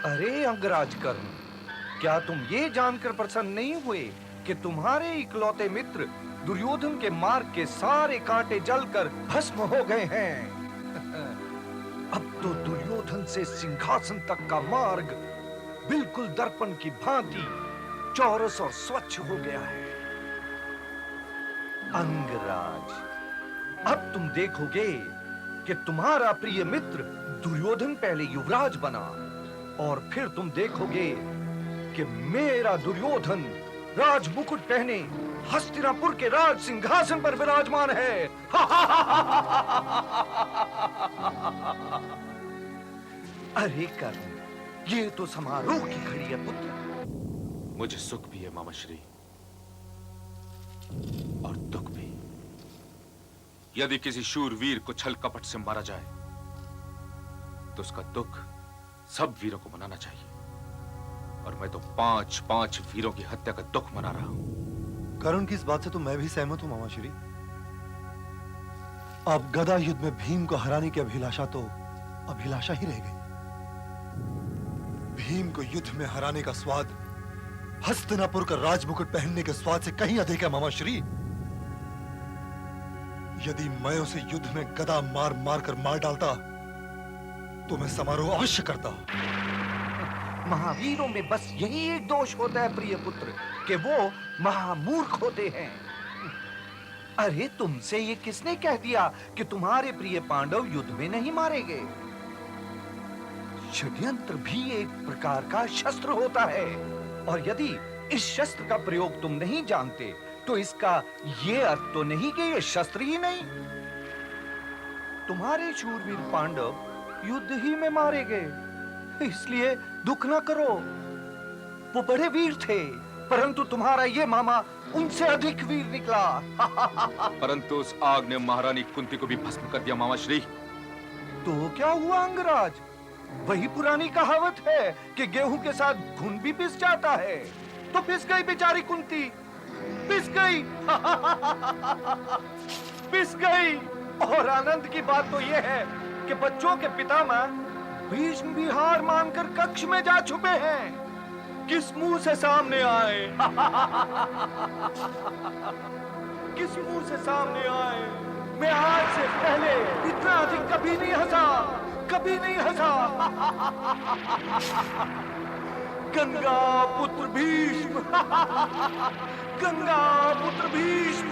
अरे अंगराज कर्ण, क्या तुम ये जानकर प्रसन्न नहीं हुए कि तुम्हारे इकलौते मित्र दुर्योधन के मार्ग के सारे कांटे जलकर भस्म हो गए हैं? अब तो दुर्योधन से सिंहासन तक का मार्ग बिल्कुल दर्पण की भांति चौरस और स्वच्छ हो गया है। अंगराज, अब तुम देखोगे कि तुम्हारा प्रिय मित्र दुर्योधन पहले युवराज बना और फिर तुम देखोगे कि मेरा दुर्योधन राज मुकुट पहने हस्तिनापुर के राज सिंहासन पर विराजमान है। अरे कर्ण, ये तो समारोह की घड़ी है पुत्र। मुझे सुख भी है मामाश्री, और दुख भी। यदि किसी शूरवीर को छल कपट से मारा जाए तो उसका दुख सब वीरों को मनाना चाहिए, और मैं तो 5 वीरों की हत्या का दुख मना रहा हूं। कर्ण की इस बात से तो मैं भी सहमत हूं मामाश्री। अब गदा युद्ध में भीम को हराने की अभिलाषा तो अभिलाषा ही रह गई। भीम को युद्ध में हराने का स्वाद हस्तिनापुर का राजमुकुट पहनने के स्वाद से कहीं अधिक है मामाश्री। यदि मैं उसे युद्ध में गदा मार मार कर मार डालता तो मैं समारोह अवश्य करता। महावीरों में बस यही एक दोष होता है प्रिय पुत्र, कि वो महामूर्ख होते हैं। अरे तुमसे ये किसने कह दिया कि तुम्हारे प्रिय पांडव युद्ध में नहीं मारे गए? षड्यंत्र भी एक प्रकार का शस्त्र होता है, और यदि इस शस्त्र का प्रयोग तुम नहीं जानते तो इसका ये अर्थ तो नहीं कि ये शस्त्र ही नहीं। तुम्हारे शूरवीर पांडव युद्ध ही में मारे गए, इसलिए दुख ना करो। वो बड़े वीर थे, परंतु तुम्हारा ये मामा उनसे अधिक वीर निकला। परंतु उस आग ने महारानी कुंती को भी भस्म कर दिया मामाश्री। तो क्या हुआ अंगराज? वही पुरानी कहावत है कि गेहूं के साथ घुन भी पिस जाता है। तो पिस गई बेचारी कुंती, पिस गई। पिस गई। और आनंद की बात तो यह है कि बच्चों के पितामह भीष्म भी हार मानकर कक्ष में जा छुपे हैं। किस मुंह से सामने आए? किस मुंह से सामने आए? मैं आज से पहले इतना अधिक कभी नहीं हंसा, कभी नहीं हंसा। गंगा पुत्र भीष्म, गंगा पुत्र भीष्म।